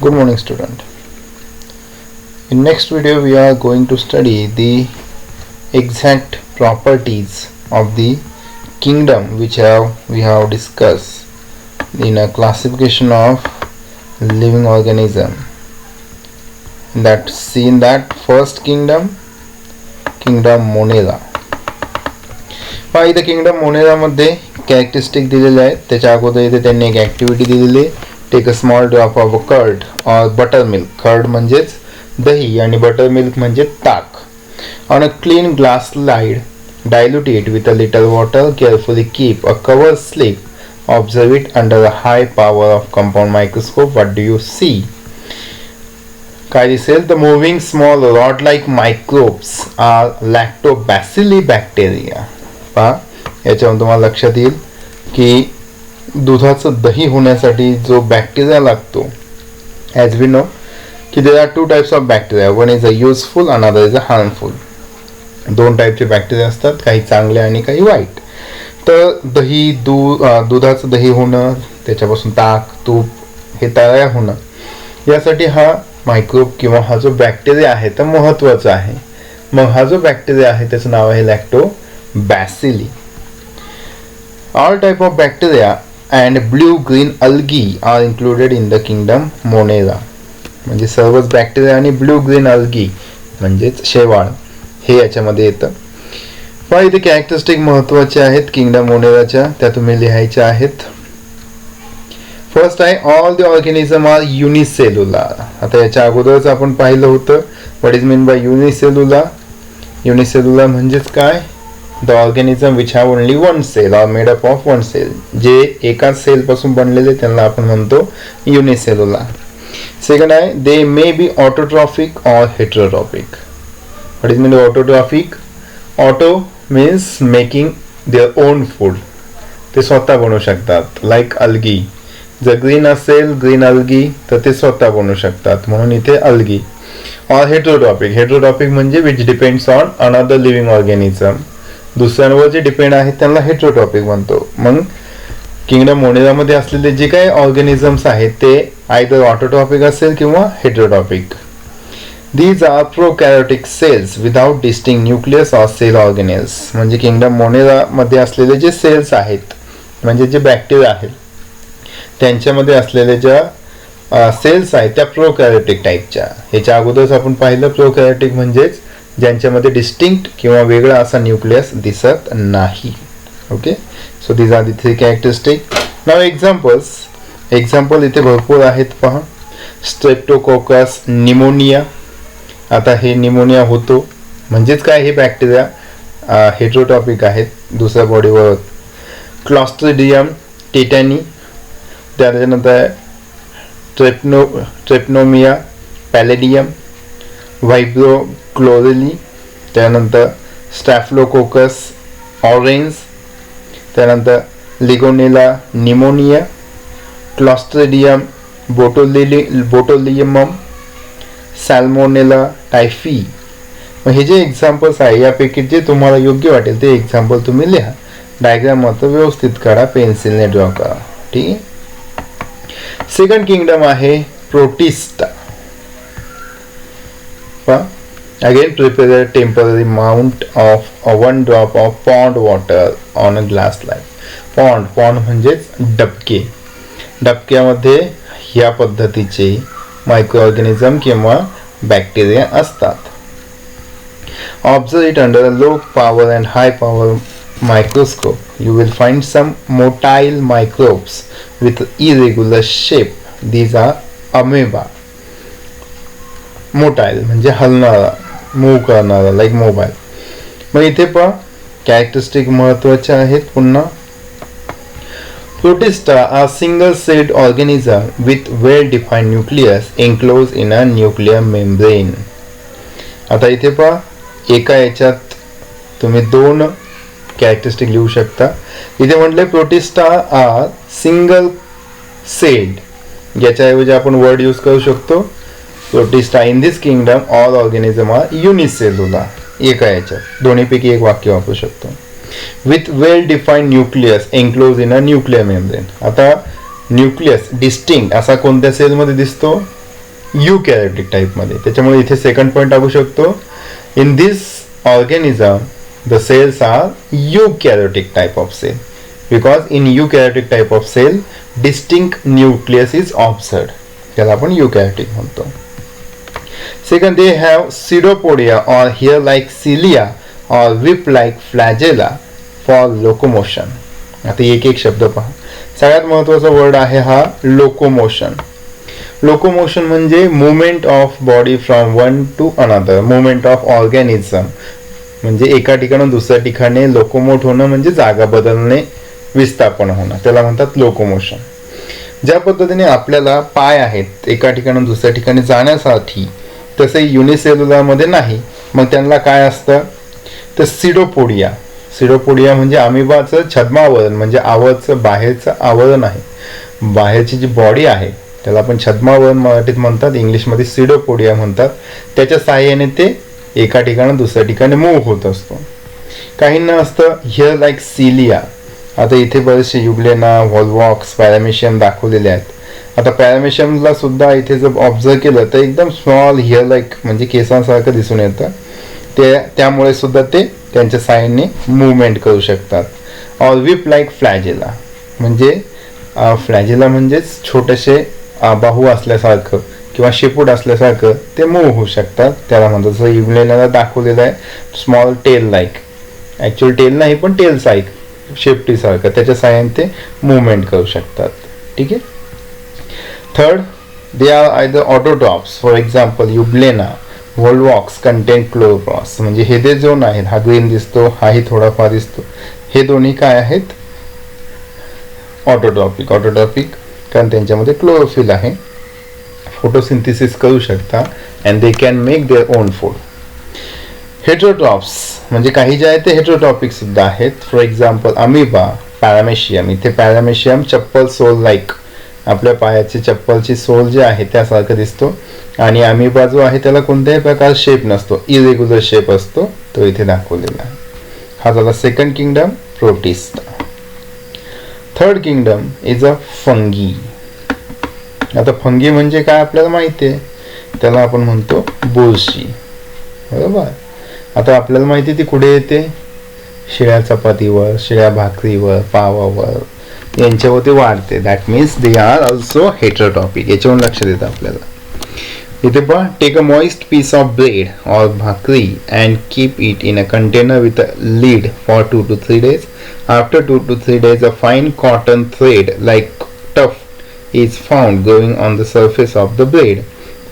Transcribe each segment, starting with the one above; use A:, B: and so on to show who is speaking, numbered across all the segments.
A: Good morning, student. In next video we are going to study the exact properties of the kingdom which we have discussed in a classification of living organism. That first kingdom Monera. इथे kingdom Monera मध्ये characteristic दिलेले आहेत. त्याच्या अगोदर इथे त्यांनी एक activity दिलेली आहे. Take a small drop of curd और बटर मिल्क. कर्ड म्हणजेच दही आणि बटर मिल्क म्हणजे ताक. On a clean glass slide dilute it with a little water. Carefully keep a cover slip. Observe it under a high power of compound microscope. What do you see? काय दिसेल? The moving small rod-like microbes are lactobacilli bacteria. पहा, याच्यावर तुम्हाला लक्षात येईल की दुधाचं दही होण्यासाठी जो बॅक्टेरिया लागतो, ॲज वी नो की there are two types of bacteria. One is a useful, another is a harmful. दोन टाईपचे बॅक्टेरिया असतात, काही चांगले आणि काही वाईट. तर दुधाचं दही होणं, त्याच्यापासून ताक, तूप हे तयार होणं, यासाठी हा मायक्रोब किंवा हा जो बॅक्टेरिया आहे तर महत्त्वाचा आहे. मग हा जो बॅक्टेरिया आहे त्याचं नाव आहे लॅक्टोबॅसिली. All type of bacteria and blue-green algae are included in the kingdom Monera. म्हणजे सर्वच बॅक्टेरिया आणि ब्ल्यू ग्रीन अल्गी म्हणजेच शेवाळ हे याच्यामध्ये येतं. पण इथे कॅरेक्टरिस्टिक महत्त्वाचे आहेत किंगडम मोनेराच्या, त्या तुम्ही लिहायच्या आहेत. फर्स्ट आहे all the organism are unicellular. आता याच्या अगोदरच आपण पाहिलं होतं what is mean by unicellular. Unicellular म्हणजेच काय? The organism which have only one cell are made up of one cell. जे एकाच सेल पासून बनलेले त्यांना आपण म्हणतो युनिसेल्युलर. सेकंड आहे they may be autotrophic or heterotrophic. What is mean autotrophic? Auto means making their own food. ते स्वतः बनवू शकतात, लाईक अल्गी. जर ग्रीन असेल, ग्रीन अल्गी, तर ते स्वतः बनवू शकतात, म्हणून इथे अल्गी. Or heterotrophic. हेटेरोट्रॉफिक म्हणजे which depends on another living organism. दुसऱ्यांवर जे डिपेंड आहेत त्यांना हेटेरोट्रॉफिक म्हणतो. मग किंगडम मोनेरामध्ये असलेले जे काही ऑर्गॅनिझम्स आहेत ते आयदर ऑटोट्रॉफिक असेल किंवा heterotrophic. These are prokaryotic cells without distinct nucleus or cell organelles. म्हणजे किंगडम मोनेरामध्ये असलेले जे सेल्स आहेत म्हणजे जे बॅक्टेरिया आहेत त्यांच्यामध्ये असलेले ज्या सेल्स आहेत त्या प्रोकॅरियोटिक टाईपच्या. ह्याच्या अगोदरच आपण पाहिलं प्रोकॅरियोटिक म्हणजेच ज्यांच्यामध्ये डिस्टिंक्ट किंवा वेगळा असा न्यूक्लियस दिसत नाही. Okay, so these are the three characteristic. Now example इथे भरपूर आहेत. पहा, स्ट्रेप्टोकोकस निमोनिया. आता हे निमोनिया होतो म्हणजेच काय? हे बॅक्टेरिया हेटेरोट्रॉफिक आहेत दुसऱ्या बॉडीवर. Clostridium tetany. त्याच्यानंतर ट्रेप्नोमिया पॅलेडियम. व्हायब्रो क्लोरेली. त्यानंतर स्टॅफलोकोकस ऑरेंज. त्यानंतर लिगोनेला निमोनिया. क्लॉस्ट्रिडियम बोटोलियमम. सॅल्मोनेला टायफी. मग हे जे एक्झाम्पल्स आहे यापैकी जे तुम्हाला योग्य वाटेल ते एक्झाम्पल तुम्ही लिहा. डायग्राम मात्र व्यवस्थित काढा, पेन्सिलने ड्रॉ करा. ठीक आहे. सेकंड किंगडम आहे protista. Again, prepare a temporary amount of 1 drop of pond water on a glass slide. Pond म्हणजेच डबके. डबक्यामध्ये ह्या पद्धतीचे मायक्रो ऑर्गॅनिझम किंवा बॅक्टेरिया असतात. Observe it under a low power and high power microscope. You will find some motile microbes with irregular shape. These are amoeba. Motile म्हणजे हलणारा, move करणारा, like mobile. मग इथे पण कॅरेक्टरिस्टिक महत्वाचे आहेत. पुन्हा protista are single celled organism with well defined nucleus enclose in a nuclear membrane. आता इथे पहा, एका याच्यात तुम्ही दोन कॅरेक्टरिस्टिक लिहू शकता. इथे म्हटले प्रोटिस्टा आर सिंगल सेल्ड. याच्याऐवजी आपण वर्ड यूज करू शकतो protista. In this kingdom all organism are unicellular. एका याच्यात दोन्हीपैकी एक वाक्य वापरू शकतो. With well defined nucleus enclose in a nuclear membrane. आता न्यूक्लियस डिस्टिंक्ट असा कोणत्या सेलमध्ये दिसतो? युकॅरियोटिक टाईपमध्ये. त्याच्यामुळे इथे सेकंड पॉईंट टाकू शकतो, in this organism the cells are eukaryotic type of cell, because in eukaryotic type of cell distinct nucleus is observed. त्याला आपण युकॅरियोटिक म्हणतो. Second, they have pseudopodia or hair like cilia or whip like flagella for locomotion. आता एक एक शब्द पहा. सगळ्यात महत्त्वाचा वर्ड आहे हा लोकोमोशन. लोकोमोशन म्हणजे movement of body from one two another, movement of organism म्हणजे एका ठिकाणून दुसऱ्या ठिकाणी लोकोमोट होणं म्हणजे जागा बदलणे, विस्थापन होणं, त्याला म्हणतात लोकोमोशन. ज्या पद्धतीने आपल्याला पाय आहेत एका ठिकाणून दुसऱ्या ठिकाणी जाण्यासाठी, तसे युनिसेल्युलरमध्ये नाही. मग त्यांना काय असतं तर सिडोपोडिया. सिडोपोडिया म्हणजे अमिबाचं छद्मावरण, म्हणजे आवरचं बाहेरचं आवरण आहे. बाहेरची जी बॉडी आहे त्याला आपण छद्मावरण मराठीत म्हणतात, इंग्लिशमध्ये सिडोपोडिया म्हणतात. त्याच्या साहाय्याने ते एका ठिकाणून दुसऱ्या ठिकाणी मूव्ह होत असतो. काहींना असतं हिअर लाईक सिलिया. आता इथे बरेचसे युग्लेना, व्हॉल्वॉक्स, पॅरामेशियम दाखवलेले आहेत. आता पॅरामेशियमला सुद्धा इथे जर ऑब्झर्व केलं तर एकदम स्मॉल हिअर लाईक म्हणजे केसांसारखं दिसून येतं. त्यामुळे सुद्धा ते त्यांच्या साहाय्याने मुवमेंट करू शकतात. ऑर विप लाईक फ्लॅजेला म्हणजे फ्लॅजेला म्हणजेच छोटेसे बाहू असल्यासारखं किंवा शेपूट असल्यासारखं ते मूव्ह होऊ शकतात, त्याला म्हणतात. जसं युग्लेनाला दाखवलेलं आहे small tail like, actual tail नाही पण टेल साईक, शेपटीसारखं, त्याच्या साहाय्याने ते मुवमेंट करू शकतात. ठीक आहे. Third, they are either autotrophs. For example euglena, volvox contain chloroplast. म्हणजे हे जे झोन आहेत, हा ग्रीन दिसतो, हाही थोडाफार दिसतो, हे दोन्ही काय आहेत ऑटोट्रॉपिक. ऑटोट्रॉपिक कारण त्यांच्यामध्ये क्लोरोफिल आहे, फोटोसिंथेसिस करू शकता and they can make their own food. Heterotrophs म्हणजे काही जे आहेत ते हेट्रोट्रॉपिक सुद्धा आहेत. For example amoeba, paramecium. इथे पॅरामेशियम चप्पल सोल लाईक, आपल्या पायाची चप्पलची सोल जे आहे त्यासारखं दिसतो. आणि अमिबा जो आहे त्याला कोणत्याही प्रकार शेप नसतो, इरेग्युलर शेप असतो, तो इथे दाखवलेला आहे. हा झाला second kingdom, protista. Third kingdom is a fungi. आता फंगी म्हणजे काय आपल्याला माहिती आहे, त्याला आपण म्हणतो बुरशी. बरोबर. आता आपल्याला माहिती ती कुठे येते, शिळ्या चपातीवर, शिळ्या भाकरीवर, पावावर, यांच्यावरती वाढते. That means they are also heterotrophic. याच्यावरून लक्ष देतं आपल्याला. इथे पहा, take a moist piece of bread और भाकरी and keep it in a container with a lid for 2 to 3 days. After 2 to 3 days, a fine cotton thread like tuft is found growing on the surface of the bread.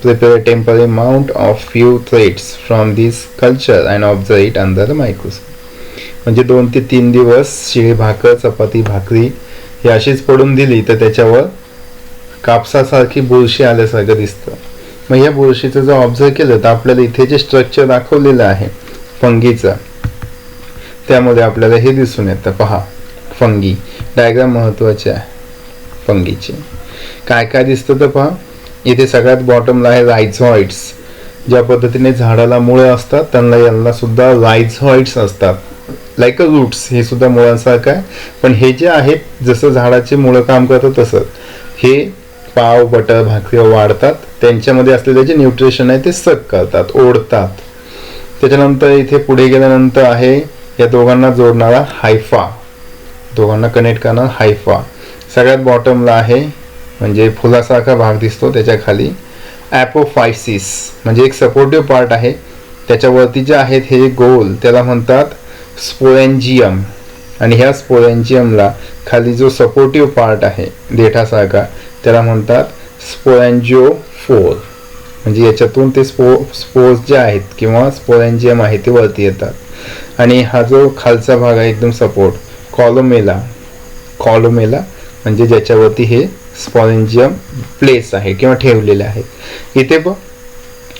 A: Prepare a temporary mount of few threads from this culture and observe it under the microscope. म्हणजे 2 ते 3 दिवस शिळी भाकर, चपाती, भाकरी ही अशीच पडून दिली तर त्याच्यावर कापसासारखी बुरशी आल्यासारखं दिसतं. मग या बुरशीचं जर ऑब्झर्व केलं तर आपल्याला इथे जे स्ट्रक्चर दाखवलेलं आहे फंगीचं, त्यामध्ये आपल्याला हे दिसून येतं. पहा, फंगी डायग्राम महत्वाचे आहे. फंगीचे काय काय दिसतं तर पहा, इथे सगळ्यात बॉटमला आहे रायझॉइड्स. ज्या पद्धतीने झाडाला मुळे असतात त्यांना यांना सुद्धा रायझॉइड्स असतात, लाईक अ रूट्स. हे सुद्धा मुळांसारखं आहे, पण हे जे आहेत जसं झाडाचे मुळं काम करतात तसं हे पाव, बटर, भाकरीवर वाढतात. त्यांच्यामध्ये असलेले जे न्यूट्रिशन आहे ते सक करतात, ओढतात. त्याच्यानंतर इथे पुढे गेल्यानंतर आहे या दोघांना जोडणारा हायफा, दोघांना कनेक्ट करणारा हायफा. सगळ्यात बॉटमला आहे म्हणजे फुलासारखा भाग दिसतो, त्याच्या खाली ॲपोफायसिस म्हणजे एक सपोर्टिव्ह पार्ट आहे. त्याच्यावरती जे आहेत हे गोल, त्याला म्हणतात स्पोरेंजियम. आणि ह्या स्पोरेंजियमला खाली जो सपोर्टिव्ह पार्ट आहे देठासारखा त्याला म्हणतात स्पोरेंजिओफोर. म्हणजे याच्यातून ते स्पोर्स जे आहेत किंवा स्पोरेंजियम आहे ते वरती येतात. आणि हा जो खालचा भाग आहे एकदम सपोर्ट, कॉलोमेला. कॉलोमेला म्हणजे ज्याच्यावरती हे स्पोरेंजियम प्लेस आहे किंवा ठेवलेले आहेत. इथे पण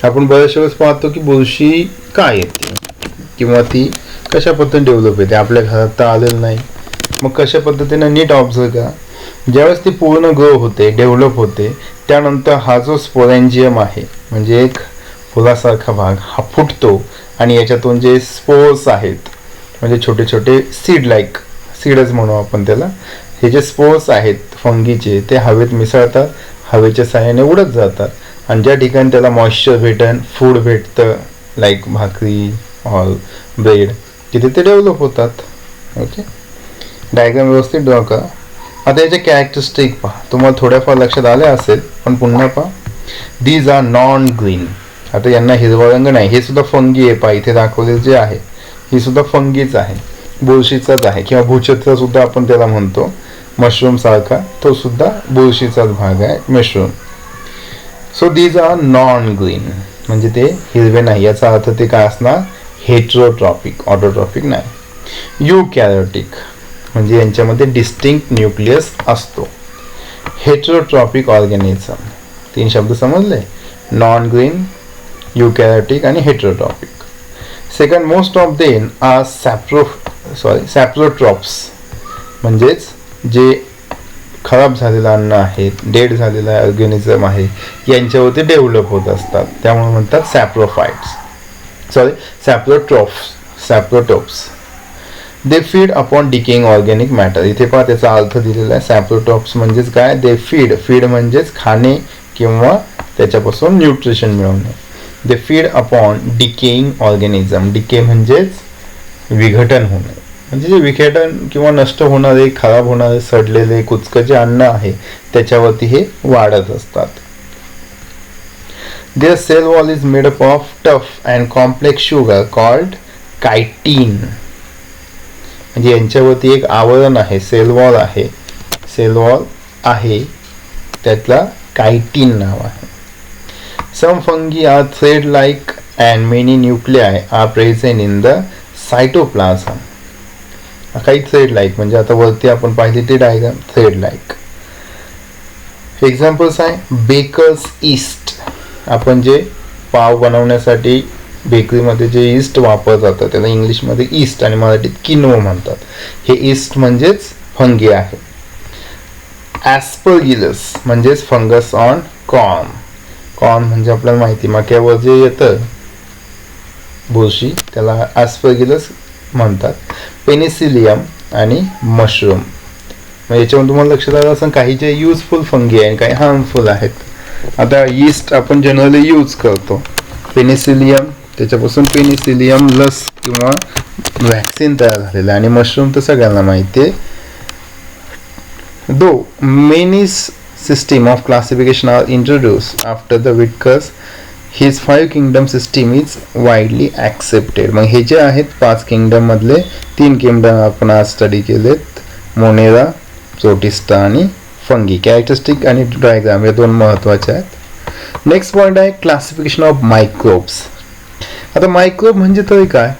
A: आपण बऱ्याचशा वेळेस पाहतो की बुरशी काय येते किंवा ती कशा पद्धतीने डेव्हलप होते, आपल्या घरात तर आलेलं नाही. मग कशा पद्धतीने नीट ऑब्झर्व करा. ज्यावेळेस ती पूर्ण ग्रो होते, डेव्हलप होते, त्यानंतर हा जो स्पोरेंजियम आहे म्हणजे एक फुलासारखा भाग हा फुटतो आणि याच्यातून जे स्पोर्स आहेत म्हणजे छोटे छोटे सीड लाईक, सीडच म्हणू आपण त्याला, हे जे स्पोर्स आहेत फंगीचे ते हवेत मिसळतात, हवेच्या साहाय्याने उडत जातात आणि ज्या ठिकाणी त्याला मॉइश्चर भेटन, फूड भेटतं लाईक भाकरी ऑल ब्रेड, तिथे ते डेव्हलप होतात. ओके, डायग्राम व्यवस्थित ड्रॉ करा. आता याचे कॅरेक्टरिस्टिक पहा, तुम्हाला थोड्याफार लक्षात आले असेल पण पुन्हा पहा. These are non green. आता यांना हिरवा रंग नाही, हे सुद्धा फंगी आहे. पहा इथे दाखवलेलं जे आहे ही सुद्धा फंगीच आहे, बुरशीचाच आहे, किंवा भूछत्र सुद्धा आपण त्याला म्हणतो. मशरूम सारखा तो सुद्धा बुरशीचाच भाग आहे mushroom. So these are non green म्हणजे ते हिरवे नाही. याचा अर्थ ते काय असणार, हेट्रोट्रॉपिक, ऑटोट्रॉपिक नाही. युकॅरियोटिक म्हणजे यांच्यामध्ये डिस्टिंक्ट न्यूक्लियस असतो. हेट्रोट्रॉपिक ऑर्गॅनिझम, 3 शब्द समजले, नॉन ग्रीन, युकॅरियोटिक आणि heterotrophic. Second, most of them are saprotrophs म्हणजेच जे खराब झालेलं अन्न आहे, डेड झालेलं ऑर्गॅनिझम आहे, यांच्यावरती डेव्हलप होत असतात, त्यामुळे म्हणतात saprotrophs. They feed upon decaying organic matter. इथे पहा त्याचा अर्थ दिलेला आहे. सॅप्रोट्रॉप्स म्हणजेच काय, दे फीड म्हणजेच खाणे किंवा त्याच्यापासून न्यूट्रिशन मिळवणे. दे feed upon decaying organism. Decay म्हणजेच विघटन होणे, म्हणजे जे विघटन किंवा नष्ट होणारे, खराब होणारे, सडलेले, कुचकं जे अन्न आहे त्याच्यावरती हे वाढत असतात. Their cell wall is made up of tough and complex sugar called chitin. म्हणजे यांच्यावरती एक आवरण आहे, सेल वॉल आहे, त्यातला कायटीन नाव आहे. Some fungi are thread like and many nuclei are present in the cytoplasm. काही थ्रेड लाईक म्हणजे आता वरती आपण पाहिली ते डायग्राम, थ्रेड लाईक. एक्झाम्पल्स आहे बेकर्स ईस्ट. आपण जे पाव बनवण्यासाठी बेकरीमध्ये जे ईस्ट वापरलं जातं त्याला इंग्लिशमध्ये ईस्ट आणि मराठीत किनोआ म्हणतात. हे ईस्ट म्हणजेच फंगी आहे. ॲस्परगिलस म्हणजेच फंगस ऑन कॉर्न. कॉर्न म्हणजे आपल्याला माहिती, मक्यावर जे येतं बुरशी त्याला ॲस्परगिलस म्हणतात. पेनिसिलियम आणि मशरूम. मग याच्यावर तुम्हाला लक्षात आलं असं काही जे युजफुल फंगी आहे आणि काही हार्मफुल आहेत. आता ईस्ट आपण जनरली यूज करतो. पेनिसिलियम, त्याच्यापासून पेनिसिलियम लस किंवा व्हॅक्सिन तयार झालेलं आहे. आणि मशरूम तर सगळ्यांना माहिती आहे. Though many system of classification are introduced after the Whittaker's, his 5 kingdom system is widely accepted. मग हे जे आहेत 5 किंगडम मधले 3 किंगडम आपण आज स्टडी केलेत, मोनेरा, प्रोटिस्टा आणि फंगी. कॅरेक्टरिस्टिक आणि डायग्राम या 2 महत्त्वाचे आहेत. नेक्स्ट पॉईंट आहे क्लासिफिकेशन ऑफ मायक्रोब्स. आता मायक्रोब म्हणजे तरी काय,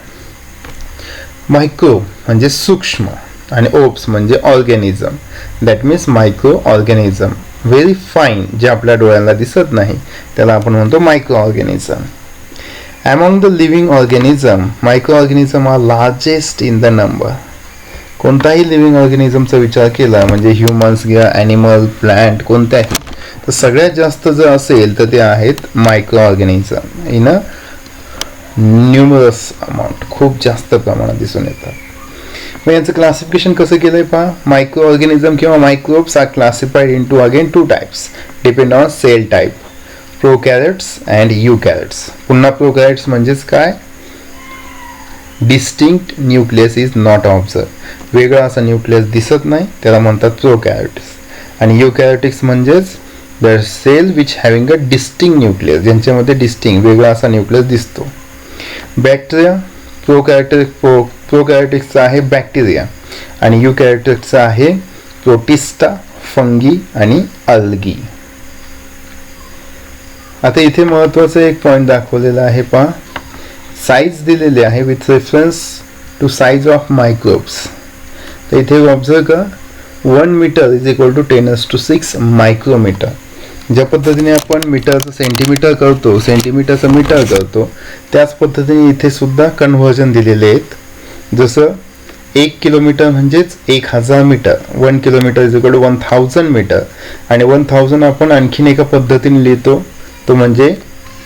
A: मायक्रोब म्हणजे सूक्ष्म आणि ओब्स म्हणजे organism. That means micro organism very fine, जे आपल्या डोळ्याला दिसत नाही त्याला आपण म्हणतो micro organism. Among the living organism, micro organism are largest in the number. कोणताही लिव्हिंग ऑर्गॅनिझमचा विचार केला म्हणजे ह्युमन्स घ्या, ॲनिमल, प्लांट, कोणत्याही, तर सगळ्यात जास्त जर असेल तर ते आहेत micro organism in a numerous amount, खूप जास्त प्रमाणात दिसून येतात. मग यांचं क्लासिफिकेशन कसं केलं आहे पहा. मायक्रो ऑर्गॅनिझम किंवा microbes are classified into again 2 types depend on cell type, prokaryotes and eukaryotes. पुन्हा प्रोकॅरियोट्स म्हणजेच काय, distinct nucleus is not observe. वेगळा असा न्यूक्लियस दिसत नाही त्याला म्हणतात प्रोकॅरियोट्स. आणि युकॅरियोटिक्स म्हणजेच the cell which having a distinct nucleus, ज्यांच्यामध्ये डिस्टिंक्ट वेगळा असा न्यूक्लियस दिसतो. बॅक्टेरिया, प्रोकॅरियोटिक्सचा आहे बॅक्टेरिया आणि युकॅरियोटिक्सचा आहे प्रोटिस्टा, फंगी आणि अल्गी. आता इथे महत्त्वाचं एक पॉईंट दाखवलेला आहे पहा. साईज दिलेली आहे with reference to size of microbes. तर इथे ऑब्झर्व करा, 1 metre is equal to 10⁶ micrometre. ज्या पद्धतीने आपण मीटरचं सेंटीमीटर करतो, सेंटीमीटरचं मीटर करतो, त्याच पद्धतीने इथे सुद्धा कन्व्हर्जन दिलेले आहेत. जसं 1 किलोमीटर म्हणजेच 1000 metre, 1 kilometre is equal to 1000 metre. आणि 1000 आपण आणखीन एका पद्धतीने लिहितो, तो म्हणजे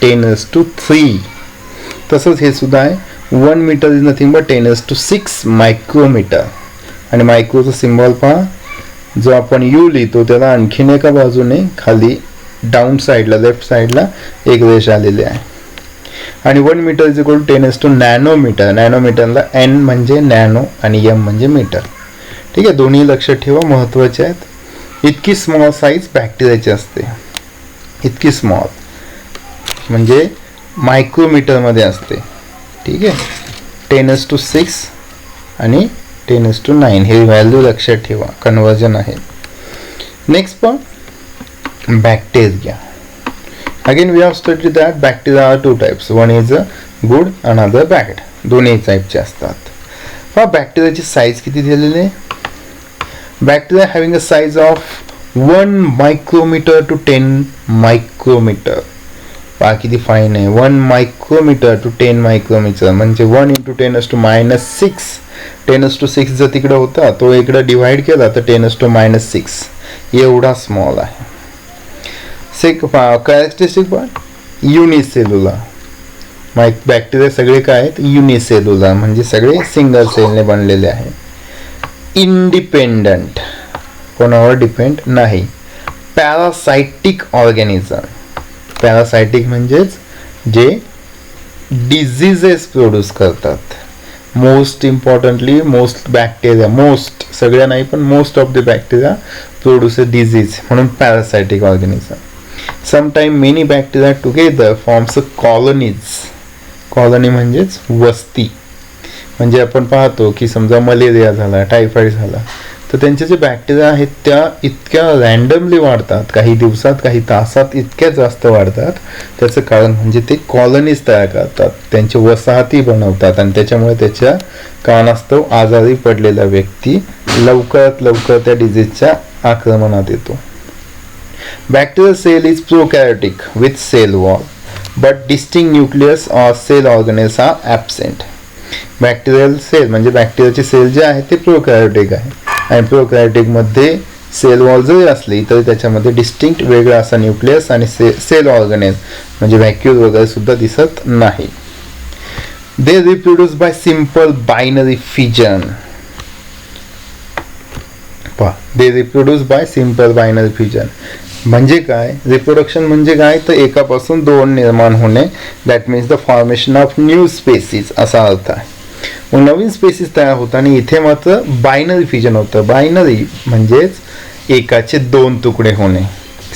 A: 10⁻³ तसंच हे सुद्धा आहे. 1 metre is nothing but 10⁶ micrometre. आणि मायक्रोचं सिम्बॉल पहा, जो आपण यू लिहितो त्याला आणखीन एका बाजूने खाली डाऊन साईडला लेफ्ट साईडला एक रेष आलेली आहे. आणि 1 metre is equal to 10⁻⁴ nanometre. नॅनोमीटरला n म्हणजे नॅनो आणि m म्हणजे मीटर. ठीक आहे, दोन्ही लक्षात ठेवा, महत्त्वाचे आहेत. इतकी स्मॉल साईज बॅक्टेरियाची असते, इतकी स्मॉल म्हणजे मायक्रोमीटरमध्ये असते. ठीक आहे, 10⁶ आणि 10⁹ हे व्हॅल्यू लक्षात ठेवा, कन्वर्जन आहे. नेक्स्ट पण bacteria. Again we have studied that bacteria are 2 types. One is a good another bad. दोन्ही टाईपचे असतात. पहा बॅक्टेरियाची साईज किती दिलेली आहे. Bacteria having a size of 1 micrometre to 10 micrometre. पहा किती फाईन आहे. 1 मायक्रोमीटर टू 10 मायक्रोमीटर म्हणजे 1 × 10⁻⁶. 10⁶ जर तिकडे होता तो इकडे डिवाइड केला तर 10⁻⁶ एवढा स्मॉल आहे. कॅरेक्टरिस्टिक पण युनिसेल्युलर. बॅक्टेरिया सगळे काय आहेत, युनिसेल्युलर म्हणजे सगळे सिंगल सेलने बनलेले आहे. इंडिपेंडंट, कोणावर डिपेंड नाही. Parasitic organism. पॅरासायटिक म्हणजेच जे डिझिजेस प्रोड्यूस करतात. Most importantly most bacteria, most सगळ्या नाही पण most of the bacteria produce disease, म्हणून parasitic organism. Sometime many bacteria together forms a colonies. Colony म्हणजेच वस्ती. म्हणजे आपण पाहतो की समजा मलेरिया झाला, टायफॉइड झाला, तर त्यांचे जे बॅक्टेरिया आहेत त्या इतक्या रँडमली वाढतात, काही दिवसात काही तासात इतक्या जास्त वाढतात. त्याचं कारण म्हणजे ते कॉलनीज तयार करतात, त्यांची वसाहती बनवतात आणि त्याच्यामुळे त्याच्या कारणास्तव आजारी पडलेला व्यक्ती लवकरात लवकर त्या डिझीजच्या आक्रमणात येतो. Bacterial cell is prokaryotic with cell wall but distinct nucleus or cell organelles are absent. Bacterial cell म्हणजे बॅक्टेरियाचे सेल जे आहे ते प्रोकॅरियोटिक आहे आणि प्रोकॅरियोटिकमध्ये सेल वॉल जरी असली तरी त्याच्यामध्ये डिस्टिंक्ट वेगळा असा न्यूक्लियस आणि सेल ऑर्गनेल म्हणजे व्हॅक्यूल वगैरे सुद्धा दिसत नाही. They reproduce by simple binary fission. They reproduce by simple binary fission म्हणजे काय, रिप्रोडक्शन म्हणजे काय, तर एकापासून 2 निर्माण होणे. That means the formation of new species असा अर्थ आहे. मग नवीन स्पेसीज तयार होतात आणि इथे मात्र बायनरी फिजन होतं. बायनरी म्हणजेच एकाचे 2 तुकडे होणे.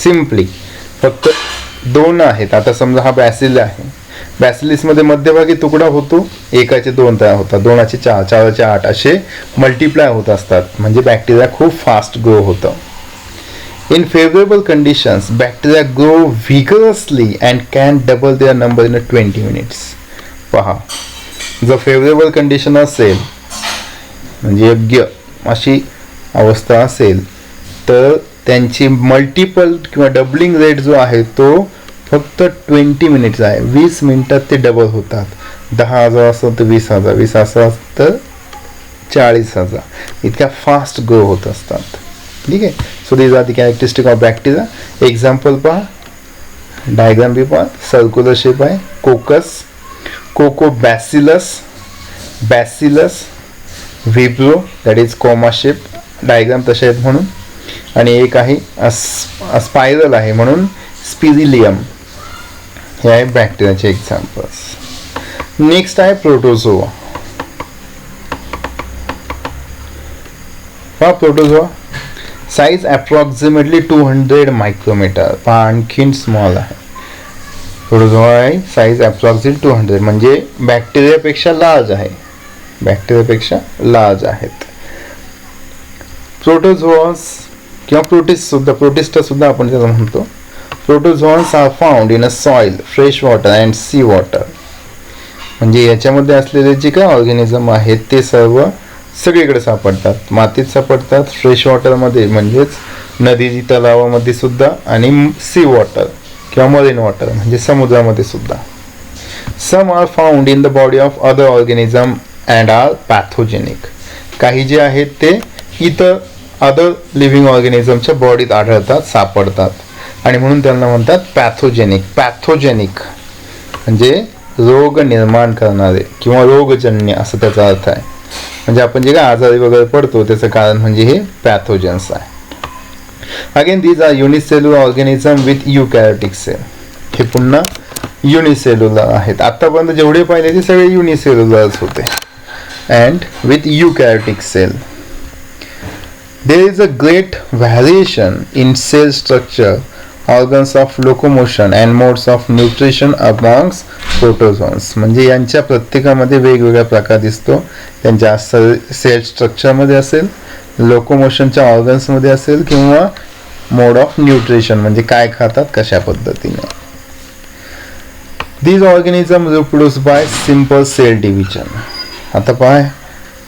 A: सिम्पली फक्त 2 आहेत. आता समजा हा बॅसिल आहे, बॅसिलिसमध्ये मध्यभागी तुकडा होतो, एकाचे 2 तयार होतात, 2चे 4, 4चे 8 असे मल्टिप्लाय होत असतात. म्हणजे बॅक्टेरिया खूप फास्ट ग्रो होतं. In favorable conditions, bacteria grow vigorously and can double their number in 20 minutes. पहा, जर फेवरेबल कंडिशन असेल म्हणजे योग्य अशी अवस्था असेल तर त्यांची मल्टिपल किंवा डबलिंग रेट जो आहे तो फक्त 20 मिनिट्स आहे. 20 मिनिटात ते डबल होतात. 10,000 असं तर 20,000, 20 असं तर 40,000 इतक्या फास्ट ग्रो होत असतात. ठीक आहे. So these are the characteristic of bacteria. Example पहा, डायग्राम बी पहा. सर्क्युलर शेप आहे. Coccus, coccobacillus, bacillus, vibrio that is comma shape. Diagram तसे आहेत म्हणून. आणि एक आहे स्पायरल आहे म्हणून स्पिरिलियम. हे आहे बॅक्टेरियाचे एक्झाम्पल्स. नेक्स्ट आहे प्रोटोझोआ. पहा प्रोटोझोआ साईज अप्रॉक्सिमेटली 200 मायक्रोमीटर. पहा आणखीन स्मॉल आहे. प्रोटोझोआ आहे साईज अप्रॉक्सिमेट 200 म्हणजे बॅक्टेरियापेक्षा लार्ज आहे. बॅक्टेरियापेक्षा लार्ज आहेत. प्रोटोझोआस किंवा प्रोटिस्टा सुद्धा आपण त्याला म्हणतो. Protozoas are found in a soil, fresh water and sea water. म्हणजे याच्यामध्ये असलेले जे काय ऑर्गॅनिझम आहेत ते सर्व सगळीकडे सापडतात. मातीत सापडतात, फ्रेश वॉटरमध्ये म्हणजेच नदी तलावामध्ये सुद्धा आणि सी वॉटर किंवा मरीन वॉटर म्हणजे समुद्रामध्ये सुद्धा. Some are found in the body of other organism and are pathogenic. काही जे आहेत ते इतर अदर लिव्हिंग ऑर्गॅनिझमच्या बॉडीत आढळतात, सापडतात आणि म्हणून त्यांना म्हणतात पॅथोजेनिक. पॅथोजेनिक म्हणजे रोग निर्माण करणारे किंवा रोगजन्य असं त्याचा अर्थ आहे. म्हणजे आपण जे काय आजारी वगैरे पडतो त्याचं कारण म्हणजे हे पॅथोजन्स आहे. Again these are unicellular organism with eukaryotic cell. हे पुन्हा युनिसेल्युलर आहेत. आतापर्यंत जेवढे पाहिले ते सगळे युनिसेल्युलर्स होते. And with eukaryotic cell. There is a great variation in cell structure, organs of locomotion and modes of nutrition amongst protozoans. म्हणजे यांच्या प्रत्येकामध्ये वेगवेगळा प्रकार दिसतो. त्यांच्या सेल स्ट्रक्चरमध्ये असेल, लोकोमोशनच्या ऑर्गन्समध्ये असेल किंवा मोड ऑफ न्यूट्रिशन म्हणजे काय खातात कशा पद्धतीने. These organisms reproduce by simple cell division. आता पाय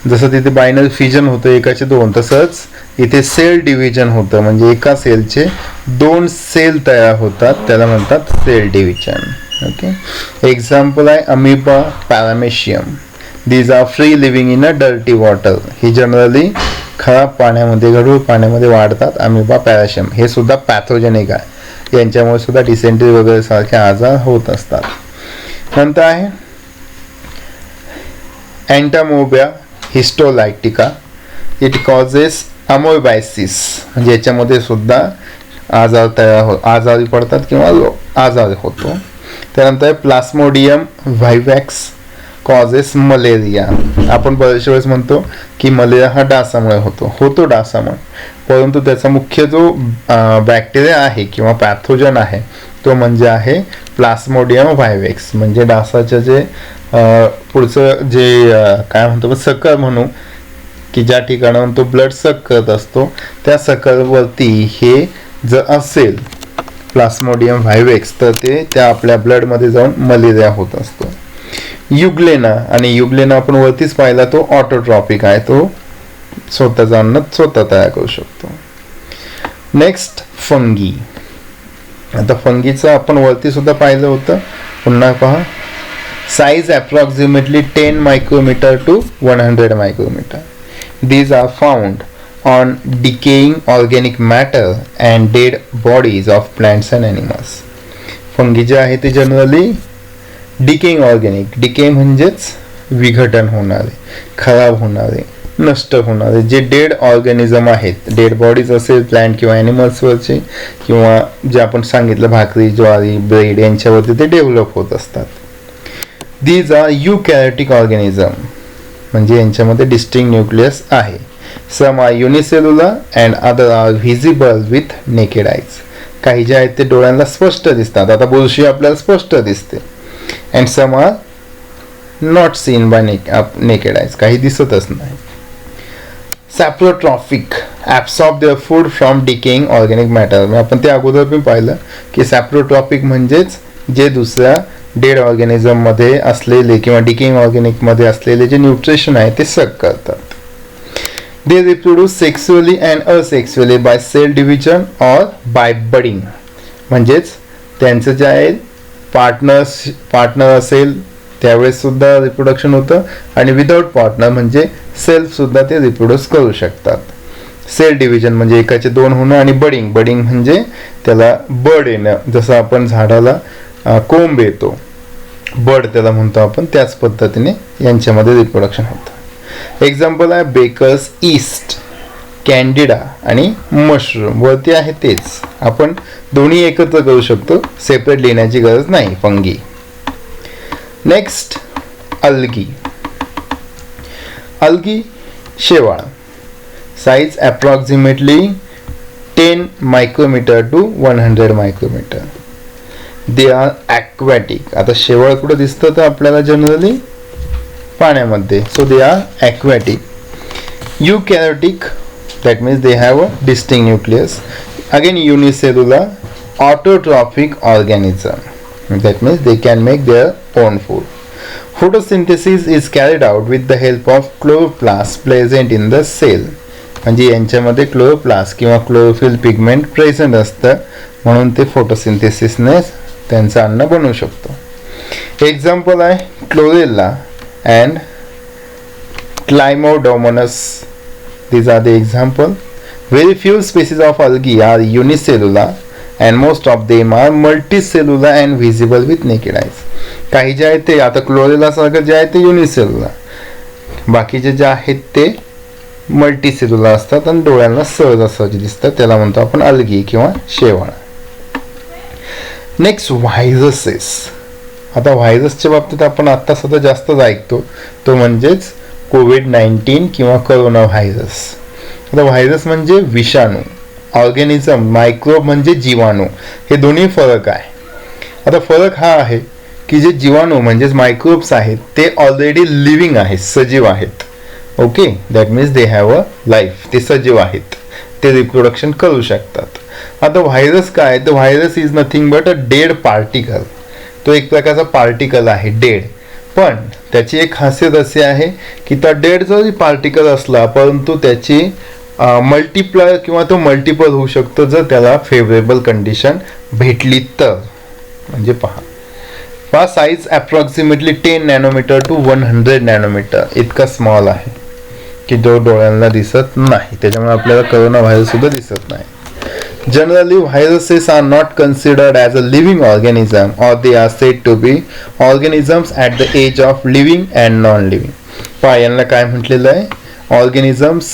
A: जसं तिथे बायनरी फिजन होतं एकाचे दोन, तसंच इथे सेल डिव्हिजन होतं म्हणजे एका सेलचे दोन सेल तयार होतात, त्याला म्हणतात सेल डिव्हिजन. ओके. एक्झाम्पल आहे amoeba paramecium. These are free living in a dirty water. ही जनरली खराब पाण्यामध्ये, गढूळ पाण्यामध्ये वाढतात. अमिबा पॅराशियम हे सुद्धा पॅथोजेनिक आहे. यांच्यामुळे सुद्धा डिसेंट्री वगैरे सारखे आजार होत असतात. नंतर आहे एंटामोबिया हिस्टोलायटिका. इट कॉजेस अमोबायसिस म्हणजे याच्यामध्ये सुद्धा आजारी पडतात किंवा आजार होतो. त्यानंतर प्लास्मोडियम व्हायवॅक्स कॉजेस मलेरिया. आपण बरेच वेळेस म्हणतो की मलेरिया हा डासामुळे होतो डासामुळे, परंतु त्याचा मुख्य जो बॅक्टेरिया आहे किंवा पॅथोजन आहे तो म्हणजे आहे प्लास्मोडियम व्हायवॅक्स. म्हणजे डासाचं जे पुढचं जे काय म्हणतो सकल म्हणू की ज्या ठिकाणाहून तो ब्लड सक करत असतो त्या सकलवरती हे जर असेल प्लास्मोडियम व्हायवॅक्स तर ते त्या आपल्या ब्लडमध्ये जाऊन मलेरिया होत असतो. युग्लेना, आणि युग्लेना आपण वरतीच पाहिला तो ऑटोट्रॉपिक आहे, तो स्वतःचं अन्न स्वतः तयार करू शकतो. Next fungi. आता फंगीचं आपण वरती सुद्धा पाहिलं होतं, पुन्हा पहा. Size approximately 10 micrometre to 100 micrometre. These are found on decaying organic matter and dead bodies of plants and animals. Fungi जे आहे ते जनरली डिकेइंग ऑर्गॅनिक, डिके म्हणजेच विघटन होणारे, खराब होणारे, नष्ट होणारे जे डेड ऑर्गॅनिझम आहेत, डेड बॉडीज असेल प्लांट किंवा ॲनिमल्सवरचे किंवा जे आपण सांगितलं भाकरी, ज्वारी, ब्रेड यांच्यावरती ते डेव्हलप होत असतात. These are eukaryotic organism म्हणजे यांच्यामध्ये डिस्टिंक्ट न्यूक्लियस आहे. Some are unicellular and other are visible with naked eyes. काही जे आहेत ते डोळ्यांना स्पष्ट दिसतात. आता बुरशी आपल्याला स्पष्ट दिसते. And some are not seen by naked eyes, काही दिसतच नाही. Saprotrophic absorb their food from decaying organic matter. आपण ते अगोदर पण पाहिलं की सॅप्रोट्रॉफिक म्हणजेच जे दुसऱ्या डेड ऑर्गॅनिझम मध्ये असलेले किंवा डिकेइंग ऑर्गॅनिक मध्ये असलेले जे न्यूट्रिशन आहे ते सक करतात. They reproduce sexually and asexually by cell division or by budding. म्हणजेच त्यांचं जे आहे पार्टनर असेल त्यावेळेस सुद्धा रिप्रोडक्शन होतं आणि विदाउट पार्टनर म्हणजे सेल्फ सुद्धा ते रिप्रोड्यूस करू शकतात. सेल डिव्हिजन म्हणजे एकाचे दोन होणं आणि बडिंग म्हणजे त्याला बड येणं. जसं आपण झाडाला कोंब येतो, बड त्याला म्हणतो आपण, त्याच पद्धतीने यांच्यामध्ये रिप्रोडक्शन होतं. एक्झाम्पल आहे बेकर्स ईस्ट, कॅन्डिडा आणि मशरूम. वरती आहे तेच, आपण दोन्ही एकत्र करू शकतो, सेपरेट लिहिण्याची गरज नाही. फंगी. Next algae. अल्गी शेवाळ. Size approximately 10 micrometre to 100 micrometre. They are aquatic. आता शेवाळ कुठं दिसतं तर आपल्याला जनरली पाण्यामध्ये. So they are aquatic. Eukaryotic, that means they have a distinct nucleus. Again unicellular autotrophic organism, that means they can make their own food. Photosynthesis is carried out with the help of chloroplast present in the cell. म्हणजे यांच्यामध्ये chloroplast किंवा chlorophyll pigment present असतं म्हणून ते फोटोसिंथेसिसने त्यांचं अन्न बनवू शकतो. एक्झाम्पल आहे chlorella and chlamydomonas. These are the example. Very few species of algae are unicellular and most of them are multicellular and visible with naked eyes. काही जे आहेत ते आता क्लोरेला सारखं जे आहे ते युनिसेल्युलर, बाकीचे जे आहेत ते मल्टीसेल्युलर असतात आणि डोळ्यांना सहजासहजी दिसतात, त्याला म्हणतो आपण अलगी किंवा शेवाळ. Next viruses. आता व्हायरसच्या बाबतीत आपण आता सध्या जास्तच ऐकतो, तो म्हणजेच कोविड-19 किंवा कोरोना व्हायरस. आता व्हायरस म्हणजे विषाणू, ऑर्गॅनिझम, मायक्रोब म्हणजे जीवाणू, हे दोन्ही फरक आहे. आता फरक हा आहे की जे जीवाणू म्हणजेच मायक्रोब्स आहेत ते ऑलरेडी लिव्हिंग आहेत, सजीव आहेत. Okay, that means they have a life, ते सजीव आहेत, ते रिप्रोडक्शन करू शकतात. आता व्हायरस काय, तर virus is nothing but a dead particle. तो एक प्रकारचा पार्टिकल आहे डेड, पण त्याची एक खासियत अशी आहे की त्या डेड जरी पार्टिकल असला परंतु त्याची मल्टिप्लाय किंवा तो मल्टिपल होऊ शकतो जर त्याला फेवरेबल कंडिशन भेटली तर. म्हणजे पहा size approximately 10 nanometre to 100 nanometre इतका स्मॉल आहे की जो डोळ्यांना दिसत नाही, त्याच्यामुळे आपल्याला कोरोना व्हायरस सुद्धा दिसत नाही. Generally, viruses are not considered as a living organism, or they are said to be organisms at the age of living and non-living. यांना काय म्हटलेलं आहे, organisms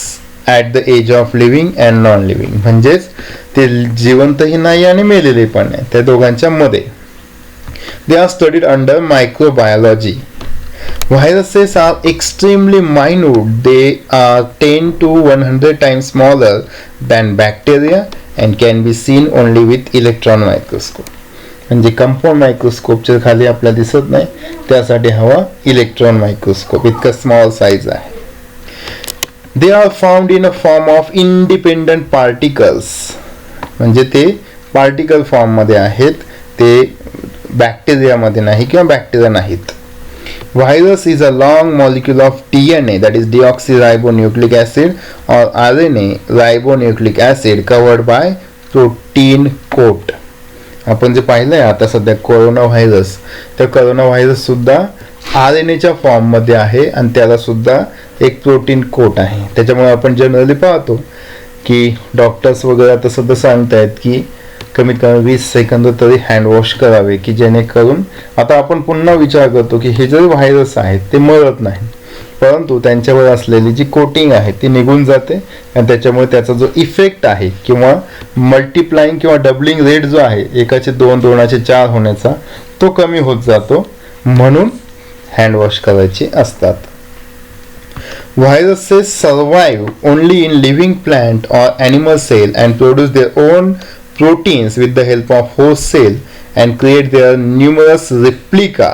A: at the edge of living and non living, म्हणजेच ते जिवंतही नाही आणि मेलेले पण नाही, त्या दोघांच्या मध्ये. They are studied under microbiology. Viruses are extremely minute. They are 10 to 100 times smaller than bacteria and can be seen only with electron microscope. म्हणजे कंपाऊंड मायक्रोस्कोपच्या खाली आपल्याला दिसत नाही, त्यासाठी हवा इलेक्ट्रॉन मायक्रोस्कोप, इतका स्मॉल साईज आहे. They are found in a form of independent particles, म्हणजे ते पार्टिकल फॉर्म मध्ये आहेत, ते बॅक्टेरियामध्ये नाही किंवा बॅक्टेरिया नाहीत. Virus is a long molecule of DNA, that is deoxyribonucleic acid, or RNA ribonucleic acid covered by protein coat. आपण जे पाहिलंय आता सध्या कोरोना व्हायरस, तर कोरोना व्हायरस सुद्धा RNAच्या फॉर्म मध्ये आहे आणि त्याला सुद्धा एक प्रोटीन कोट आहे. त्याच्यामुळे आपण जनरली पाहतो की डॉक्टर्स वगैरे आता सुद्धा सांगतायत की कमीत कमी 20 सेकंद तरी हँड वॉश करावे, की जेणेकरून आता आपण पुन्हा विचार करतो की हे जे व्हायरस आहेत ते मरत नाही, परंतु त्यांच्यावर असलेली जी कोटिंग आहे ती निघून जाते आणि त्याच्यामुळे त्याचा जो इफेक्ट आहे किंवा मल्टिप्लाइंग किंवा डबलिंग रेट जो आहे, एकाचे 2, 2चे 4 होण्याचा, तो कमी होत जातो, म्हणून हँड वॉश करायचे असतात. Viruses survive only in living plant or animal cell and produce their own proteins with the help of host cell and create their numerous replica.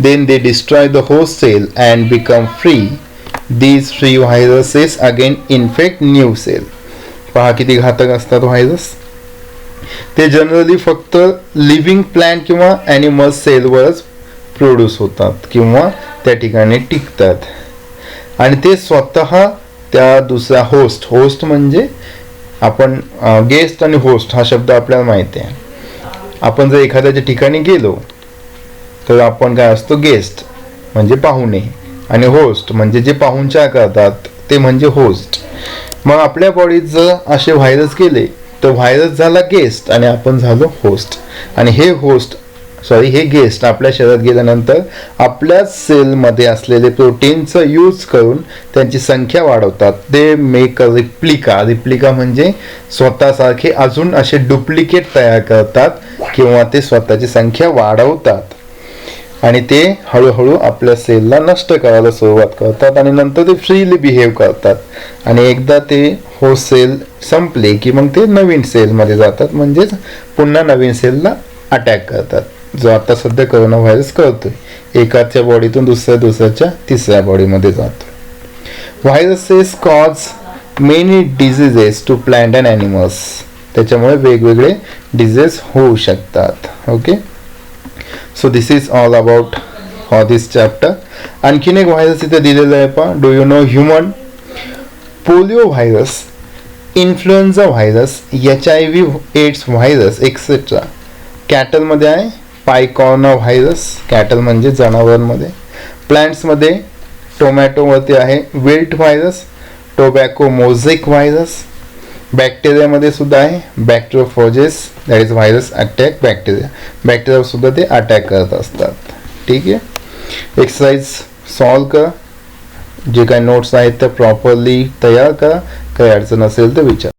A: Then they destroy the host cell and become free. These free viruses again infect new cell. पहा किती घातक असतात virus. ते generally फक्त living plant किंवा animal सेलवरच produce होतात किंवा त्या ठिकाणी टिकतात आणि ते स्वतः त्या दुसऱ्या होस्ट म्हणजे आपण गेस्ट आणि होस्ट हा शब्द आपल्याला माहिती आहे. आपण जर एखाद्याच्या ठिकाणी गेलो तर आपण काय असतो, गेस्ट म्हणजे पाहुणे, आणि होस्ट म्हणजे जे पाहुणचार करतात ते म्हणजे होस्ट. मग आपल्या बॉडीत जर असे व्हायरस गेले तर व्हायरस झाला गेस्ट आणि आपण झालो होस्ट, आणि हे गेस्ट आपल्या शरीरात गेल्यानंतर आपल्या सेलमध्ये असलेले प्रोटीनचा यूज करून त्यांची संख्या वाढवतात. दे मेक अ रिप्लिका म्हणजे स्वतःसारखे अजून असे डुप्लिकेट तयार करतात किंवा ते स्वतःची संख्या वाढवतात आणि ते हळूहळू आपल्या सेलला नष्ट करायला सुरुवात करतात आणि नंतर ते फ्रीली बिहेव करतात आणि एकदा ते होस्ट सेल संपले की मग ते नवीन सेलमध्ये जातात, म्हणजेच पुन्हा नवीन सेलला अटॅक करतात, जो आता सध्या कोरोना व्हायरस करतोय. एकाच्या बॉडीतून दुसऱ्याच्या तिसऱ्या बॉडीमध्ये जातो. Viruses cause many diseases to plant and animals. त्याच्यामुळे वेगवेगळे डिझीज होऊ शकतात. Okay, so this is all about for this chapter. आणखीन एक व्हायरस इथे दिलेलं आहे पहा. Do you know human polio virus, influenza virus, HIV AIDS virus etcetera. कॅटलमध्ये आहे पायकॉर्ना व्हायरस, कॅटल म्हणजे जनावरांमध्ये. प्लांट्समध्ये टोमॅटोवरती आहे wilt virus, tobacco mosaic virus. बॅक्टेरियामध्ये सुद्धा आहे bacteriophages, that is virus attack bacteria सुद्धा ते अटॅक करत असतात. ठीक आहे, एक्सरसाइज सॉल्व करा. जे काही नोट्स आहेत त्या प्रॉपरली तयार करा. काही अडचण असेल तर विचारा.